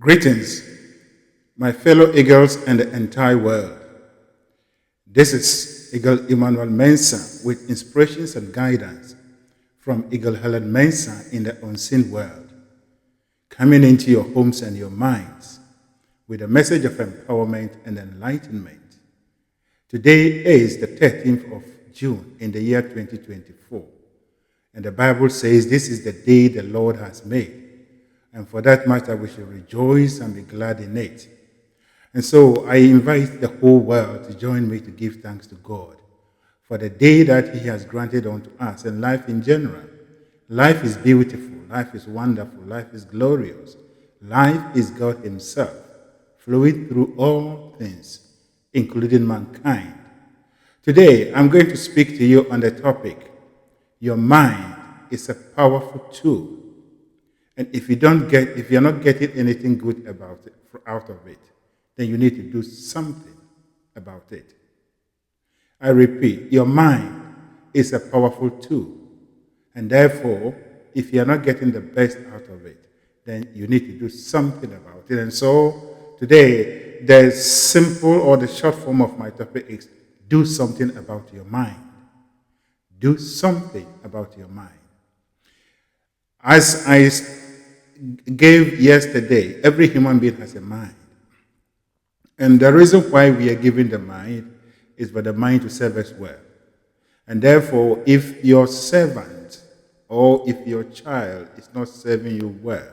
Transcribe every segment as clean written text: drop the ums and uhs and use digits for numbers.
Greetings, my fellow eagles and the entire world. This is Eagle Emmanuel Mensah with inspirations and guidance from Eagle Helen Mensah in the unseen world, coming into your homes and your minds with a message of empowerment and enlightenment. Today is the 13th of June in the year 2024, and the Bible says this is the day the Lord has made. And for that matter, we should rejoice and be glad in it. And so I invite the whole world to join me to give thanks to God for the day that He has granted unto us and life in general. Life is beautiful, life is wonderful, life is glorious. Life is God Himself, flowing through all things, including mankind. Today, I'm going to speak to you on the topic, your mind is a powerful tool. And if you're not getting anything good out of it, then you need to do something about it. I repeat, your mind is a powerful tool. And therefore, if you're not getting the best out of it, then you need to do something about it. And so today, the simple or the short form of my topic is do something about your mind. Do something about your mind. As I gave yesterday, every human being has a mind. And the reason why we are given the mind is for the mind to serve us well. And therefore, if your servant or if your child is not serving you well,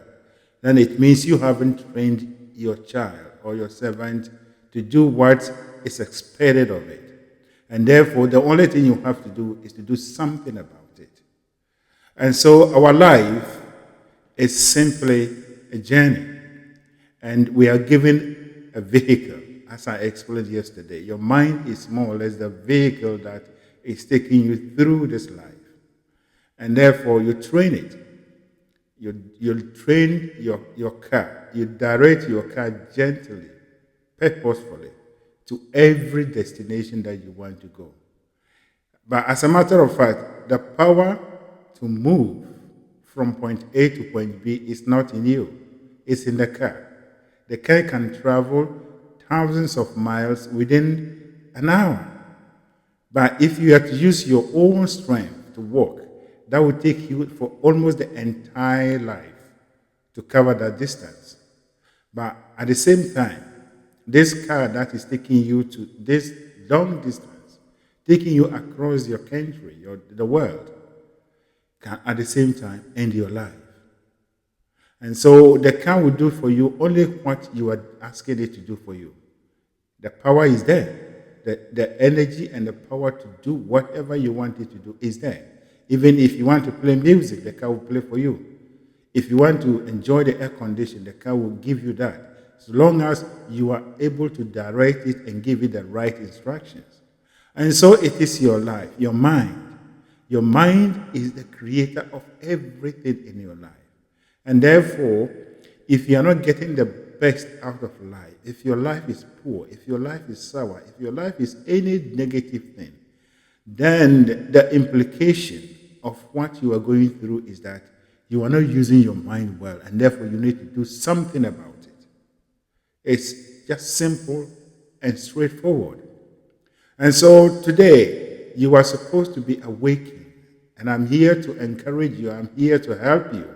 then it means you haven't trained your child or your servant to do what is expected of it. And therefore, the only thing you have to do is to do something about it. And so our life is simply a journey. And we are given a vehicle, as I explained yesterday. Your mind is more or less the vehicle that is taking you through this life. And therefore, you train it. You train your car. You direct your car gently, purposefully, to every destination that you want to go. But as a matter of fact, the power to move from point A to point B is not in you. It's in the car. The car can travel thousands of miles within an hour. But if you have to use your own strength to walk, that would take you for almost the entire life to cover that distance. But at the same time, this car that is taking you to this long distance, taking you across your country, the world, can at the same time end your life. And so the car will do for you only what you are asking it to do for you. The power is there. The energy and the power to do whatever you want it to do is there. Even if you want to play music, the car will play for you. If you want to enjoy the air condition, the car will give you that. As long as you are able to direct it and give it the right instructions. And so it is your life, your mind. Your mind is the creator of everything in your life. And therefore, if you are not getting the best out of life, if your life is poor, if your life is sour, if your life is any negative thing, then the implication of what you are going through is that you are not using your mind well, and therefore you need to do something about it. It's just simple and straightforward. And so today, you are supposed to be awakened. And I'm here to encourage you. I'm here to help you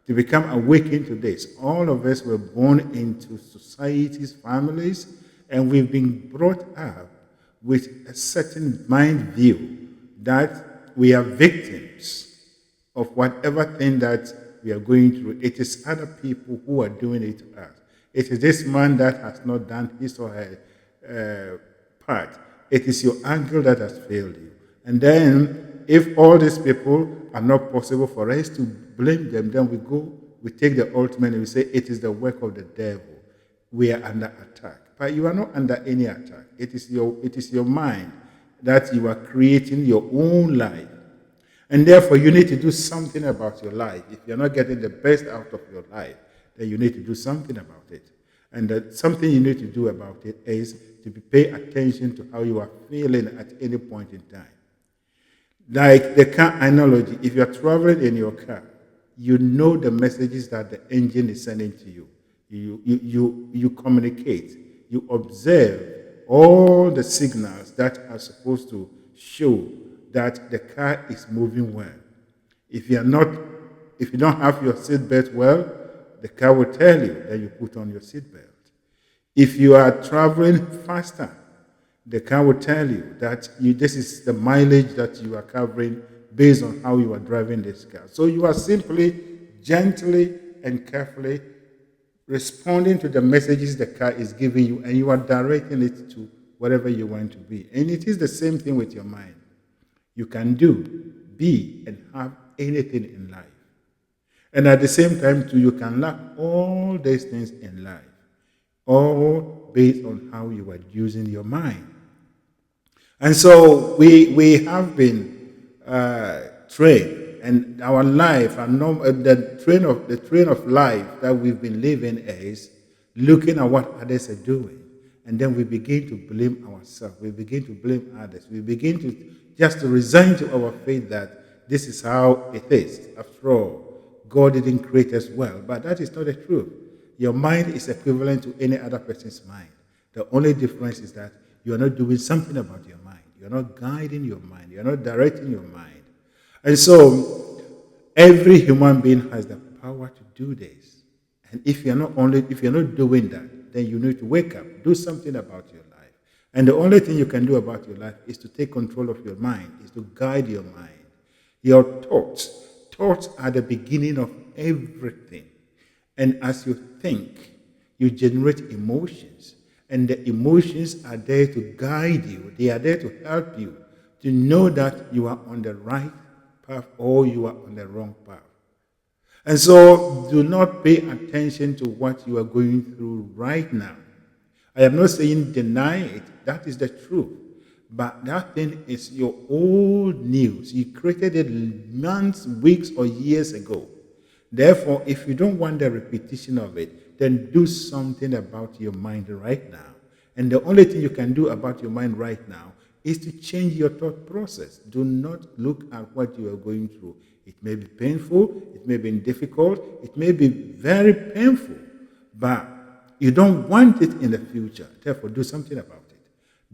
to become awakened to this. All of us were born into societies, families, and we've been brought up with a certain mind view that we are victims of whatever thing that we are going through. It is other people who are doing it to us. It is this man that has not done his or her part. It is your uncle that has failed you. And then, if all these people are not possible for us to blame them, then we take the ultimate and we say, it is the work of the devil. We are under attack. But you are not under any attack. It is your mind that you are creating your own life. And therefore, you need to do something about your life. If you're not getting the best out of your life, then you need to do something about it. And something you need to do about it is to pay attention to how you are feeling at any point in time. Like the car analogy, if you're traveling in your car, you know the messages that the engine is sending to you. You communicate, you observe all the signals that are supposed to show that the car is moving well. If you are not, if you don't have your seatbelt well, the car will tell you that you put on your seatbelt. If you are traveling faster, the car will tell you that this is the mileage that you are covering based on how you are driving this car. So you are simply, gently, and carefully responding to the messages the car is giving you, and you are directing it to wherever you want to be. And it is the same thing with your mind. You can do, be, and have anything in life. And at the same time, too, you can lack all these things in life, all based on how you are using your mind. And so we have been trained, and our life, and the train of life that we've been living is looking at what others are doing, and then we begin to blame ourselves. We begin to blame others. We begin to just to resign to our fate that this is how it is. After all, God didn't create us well, but that is not the truth. Your mind is equivalent to any other person's mind. The only difference is that you are not doing something about your mind. You're not guiding your mind. You're not directing your mind. And so, every human being has the power to do this. And if you're not doing that, then you need to wake up, do something about your life. And the only thing you can do about your life is to take control of your mind, is to guide your mind. Your thoughts are the beginning of everything. And as you think, you generate emotions. And the emotions are there to guide you. They are there to help you to know that you are on the right path or you are on the wrong path. And so do not pay attention to what you are going through right now. I am not saying deny it. That is the truth. But that thing is your old news. You created it months, weeks, or years ago. Therefore, if you don't want the repetition of it, then do something about your mind right now. And the only thing you can do about your mind right now is to change your thought process. Do not look at what you are going through. It may be painful, it may be difficult, it may be very painful, but you don't want it in the future. Therefore, do something about it.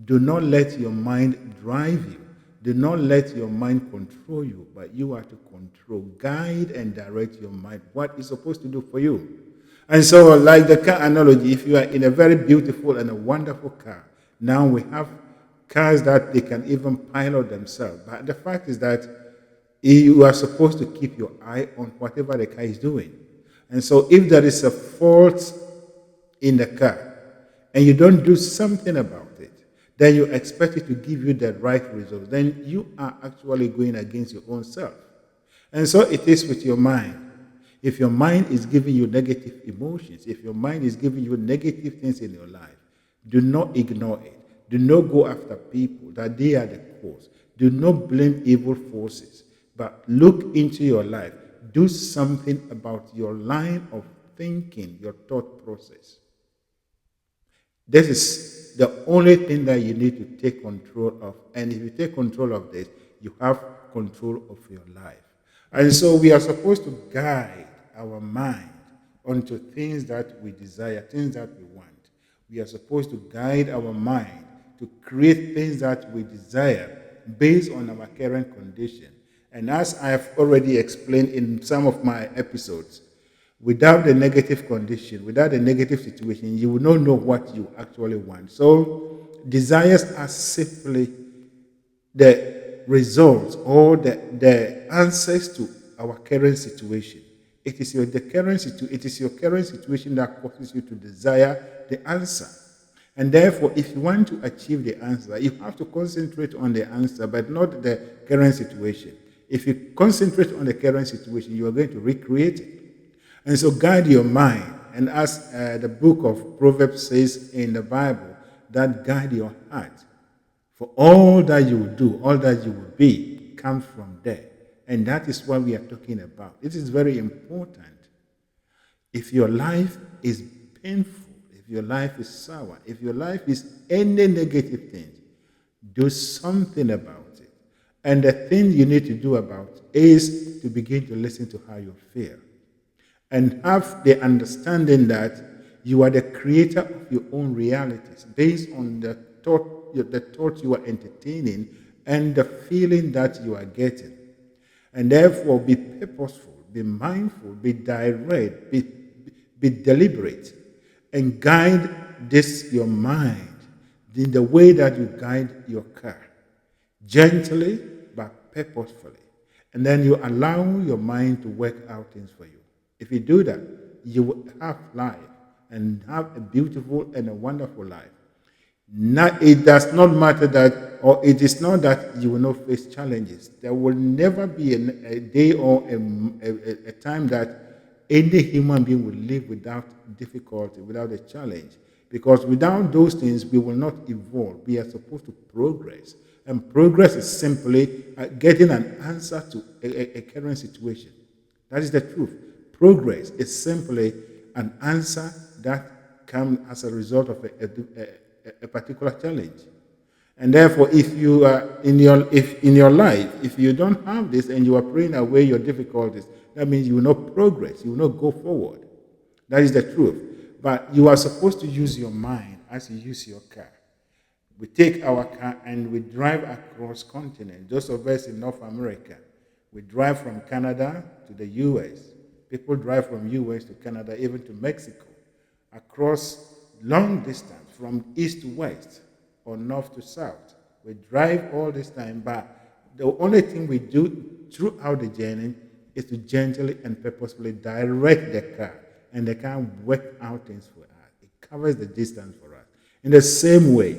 Do not let your mind drive you. Do not let your mind control you, but you are to control, guide, and direct your mind, what it's supposed to do for you. And so, like the car analogy, if you are in a very beautiful and a wonderful car, now we have cars that they can even pilot themselves. But the fact is that you are supposed to keep your eye on whatever the car is doing. And so, if there is a fault in the car and you don't do something about it, then you expect it to give you the right result. Then you are actually going against your own self. And so it is with your mind. If your mind is giving you negative emotions, if your mind is giving you negative things in your life, do not ignore it. Do not go after people that they are the cause. Do not blame evil forces, but look into your life. Do something about your line of thinking, your thought process. This is the only thing that you need to take control of. And if you take control of this, you have control of your life. And so we are supposed to guide our mind onto things that we desire, things that we want. We are supposed to guide our mind to create things that we desire based on our current condition. And as I have already explained in some of my episodes, without the negative condition, without the negative situation, you will not know what you actually want. So desires are simply the results or the answers to our current situation. It is your current situation that causes you to desire the answer. And therefore, if you want to achieve the answer, you have to concentrate on the answer, but not the current situation. If you concentrate on the current situation, you are going to recreate it. And so guide your mind. And as the book of Proverbs says in the Bible, that guide your heart. For all that you will do, all that you will be, comes from there. And that is what we are talking about. It is very important. If your life is painful, if your life is sour, if your life is any negative thing, do something about it. And the thing you need to do about it is to begin to listen to how you feel. And have the understanding that You are the creator of your own realities based on the thoughts you are entertaining and the feeling that you are getting. And therefore, be purposeful, be mindful, be direct, be deliberate, and guide this your mind in the way that you guide your car, gently but purposefully. And then you allow your mind to work out things for you. If you do that, you will have life and have a beautiful and a wonderful life. It does not matter that, or it is not that you will not face challenges. There will never be a day or a time that any human being will live without difficulty, without a challenge. Because without those things, we will not evolve. We are supposed to progress. And progress is simply getting an answer to a current situation. That is the truth. Progress is simply an answer that comes as a result of a particular challenge. And therefore, if you are in your life, if you don't have this and you are praying away your difficulties, that means you will not progress, you will not go forward. That is the truth. But you are supposed to use your mind as you use your car. We take our car and we drive across continents. Those of us in North America, we drive from Canada to the U.S. People drive from U.S. to Canada, even to Mexico, across long distance from east to west or north to south. We drive all this time, but the only thing we do throughout the journey is to gently and purposefully direct the car, and the car work out things for us. It covers the distance for us. In the same way,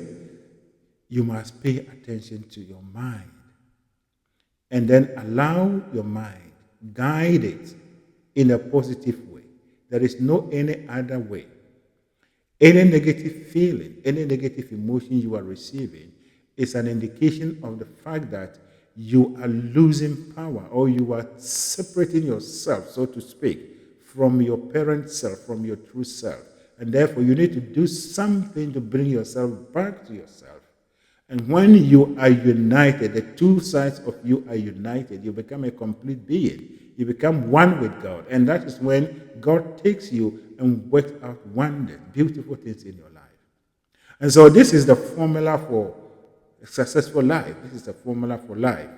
you must pay attention to your mind and then allow your mind, guide it in a positive way. There is no any other way. Any negative feeling, any negative emotion you are receiving is an indication of the fact that you are losing power, or you are separating yourself, so to speak, from your parent self, from your true self. And therefore, you need to do something to bring yourself back to yourself. And when you are united, the two sides of you are united, you become a complete being. You become one with God. And that is when God takes you and works out wonders, beautiful things in your life. And so this is the formula for a successful life. This is the formula for life.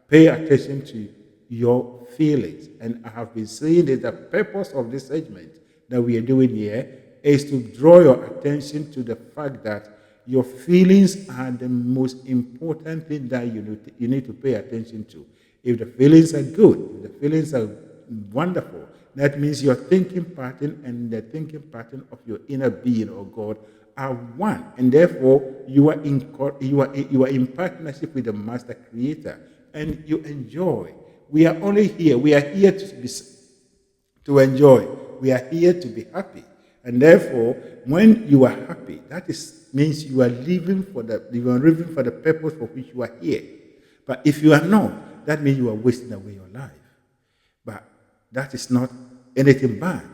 Pay attention to your feelings. And I have been saying that the purpose of this segment that we are doing here is to draw your attention to the fact that your feelings are the most important thing that you need to pay attention to. If the feelings are good, if the feelings are wonderful, that means your thinking pattern and the thinking pattern of your inner being or God are one, and therefore you are in partnership with the Master Creator, and you enjoy. We are only here. We are here to enjoy. We are here to be happy, and therefore, when you are happy, means you are living for the purpose for which you are here. But if you are not, that means you are wasting away your life. But that is not anything bad.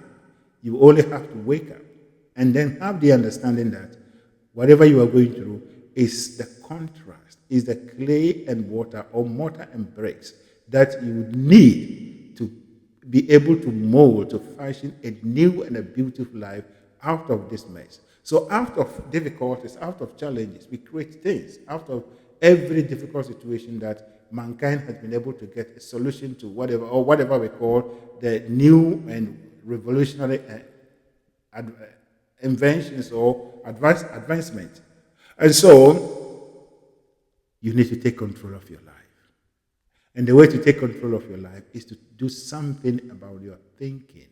You only have to wake up and then have the understanding that whatever you are going through is the contrast, is the clay and water, or mortar and bricks that you need to be able to mold, to fashion a new and a beautiful life out of this mess. So out of difficulties, out of challenges, we create things. Out of every difficult situation that mankind has been able to get a solution to, whatever we call the new and revolutionary inventions or advancement. And so you need to take control of your life. And the way to take control of your life is to do something about your thinking.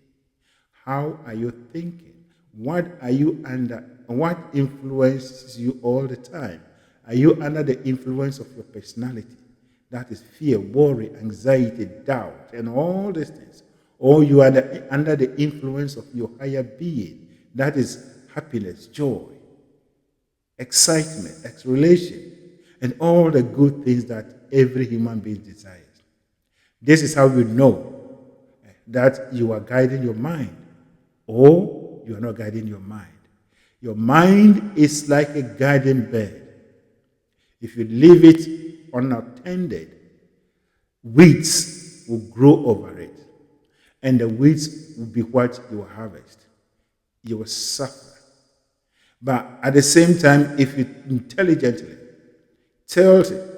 How are you thinking? What are you under? What influences you all the time? Are you under the influence of your personality? That is fear, worry, anxiety, doubt, and all these things. Or you are under the influence of your higher being. That is happiness, joy, excitement, exhilaration, and all the good things that every human being desires. This is how you know that you are guiding your mind, or you are not guiding your mind. Your mind is like a garden bed. If you leave it unattended, weeds will grow over it, and the weeds will be what you harvest. you will suffer. But at the same time, if you intelligently tell it,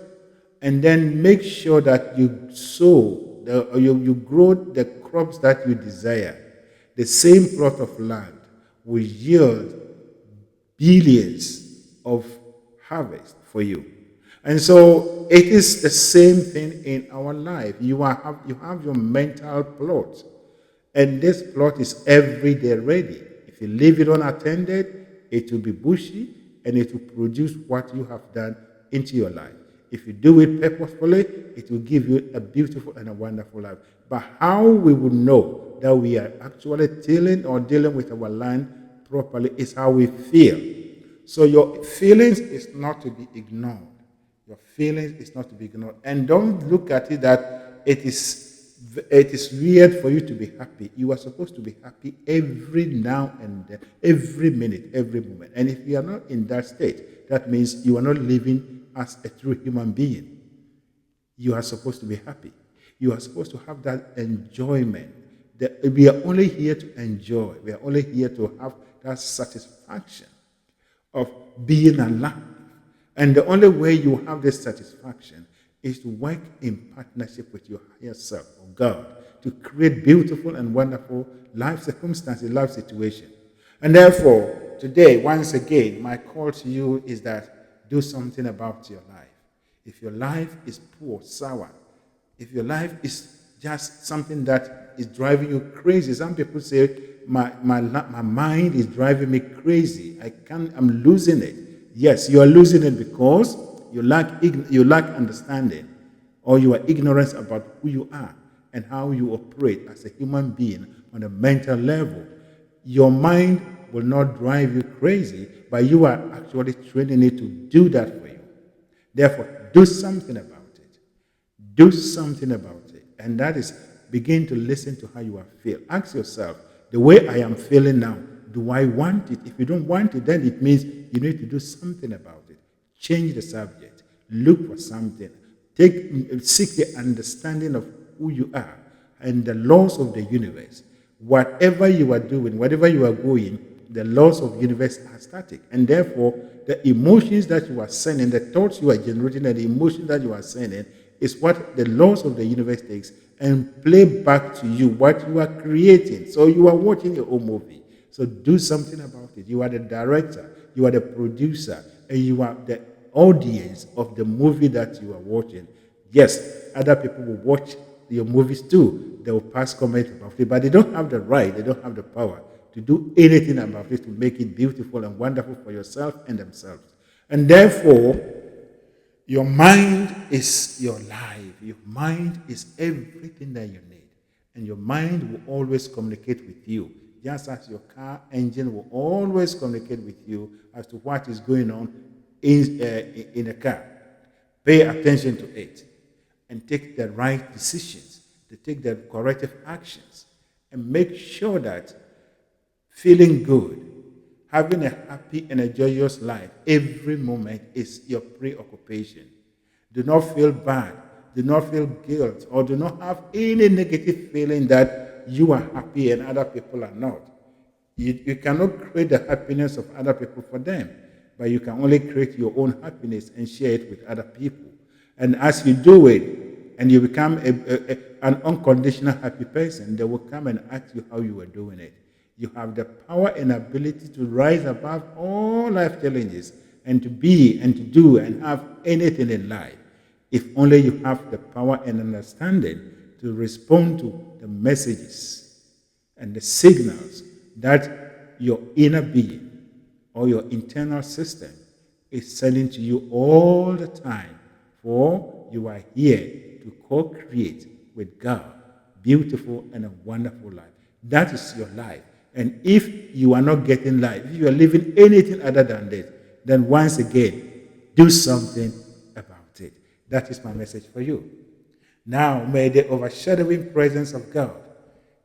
and then make sure that you sow, you grow the crops that you desire, the same plot of land will yield billions of harvest for you. And so it is the same thing in our life. You have your mental plot, and this plot is every day ready. If you leave it unattended, it will be bushy and it will produce what you have done into your life. If you do it purposefully, it will give you a beautiful and a wonderful life. But how we will know that we are actually tilling or dealing with our land properly is how we feel. So your feelings is not to be ignored. Your feelings is not to be ignored. And don't look at it that it is weird for you to be happy. You are supposed to be happy every now and then, every minute, every moment. And if you are not in that state, that means you are not living as a true human being. You are supposed to be happy. You are supposed to have that enjoyment. We are only here to enjoy. We are only here to have that satisfaction of being alive. And the only way you have this satisfaction is to work in partnership with your higher self, or God, to create beautiful and wonderful life circumstances, life situations. And therefore, today, once again, my call to you is that do something about your life. If your life is poor, sour, if your life is just something that is driving you crazy, some people say, my mind is driving me crazy. I'm losing it. Yes, you are losing it because you lack understanding, or you are ignorant about who you are and how you operate as a human being on a mental level. Your mind will not drive you crazy, but you are actually training it to do that for you. Therefore, do something about it. Do something about it. And that is, begin to listen to how you are feeling. Ask yourself, the way I am feeling now, do I want it? If you don't want it, then it means you need to do something about it. Change the subject. Look for something. Seek the understanding of who you are and the laws of the universe. Whatever you are doing, whatever you are going, the laws of the universe are static. And therefore, the emotions that you are sending, the thoughts you are generating, and the emotions that you are sending is what the laws of the universe takes and play back to you what you are creating. So you are watching your own movie. So do something about it. You are the director, you are the producer, and you are the audience of the movie that you are watching. Yes, other people will watch your movies too. They will pass comments about it, but they don't have the right, they don't have the power to do anything about it to make it beautiful and wonderful for yourself and themselves. And therefore, your mind is your life. Your mind is everything that you need. And your mind will always communicate with you, just as your car engine will always communicate with you as to what is going on in a car. Pay attention to it and take the right decisions, to take the corrective actions, and make sure that feeling good, having a happy and a joyous life every moment is your preoccupation. Do not feel bad, do not feel guilt, or do not have any negative feeling that you are happy and other people are not. You cannot create the happiness of other people for them, but you can only create your own happiness and share it with other people. And as you do it, and you become an unconditional happy person, they will come and ask you how you are doing it. You have the power and ability to rise above all life challenges and to be and to do and have anything in life, if only you have the power and understanding to respond to the messages and the signals that your inner being or your internal system is sending to you all the time. For you are here to co-create with God beautiful and a wonderful life. That is your life. And if you are not getting life, if you are living anything other than this, then once again, do something about it. That is my message for you. Now, may the overshadowing presence of God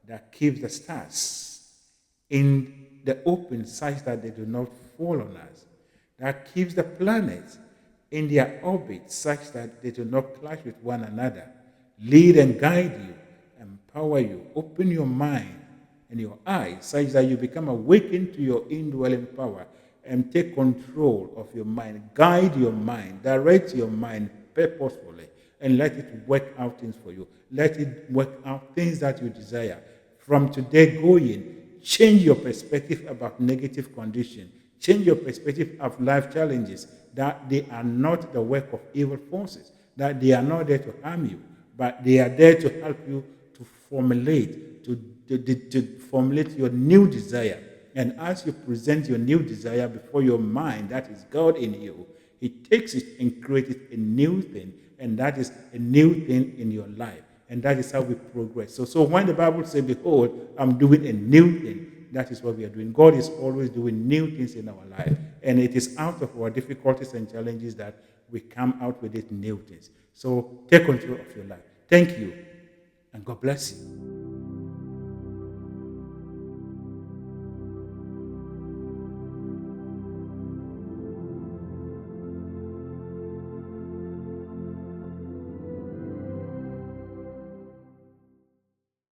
that keeps the stars in the open such that they do not fall on us, that keeps the planets in their orbit such that they do not clash with one another, lead and guide you, empower you, open your mind, and your eyes, such that you become awakened to your indwelling power and take control of your mind, guide your mind, direct your mind purposefully, and let it work out things for you. Let it work out things that you desire. From today going, change your perspective about negative condition. Change your perspective of life challenges, that they are not the work of evil forces, that they are not there to harm you, but they are there to help you to formulate, to formulate your new desire. And as you present your new desire before your mind, that is God in you, He takes it and creates it a new thing, and that is a new thing in your life. And that is how we progress. So when the Bible says, behold, I'm doing a new thing, that is what we are doing. God is always doing new things in our life. And it is out of our difficulties and challenges that we come out with these new things. So take control of your life. Thank you, and God bless you.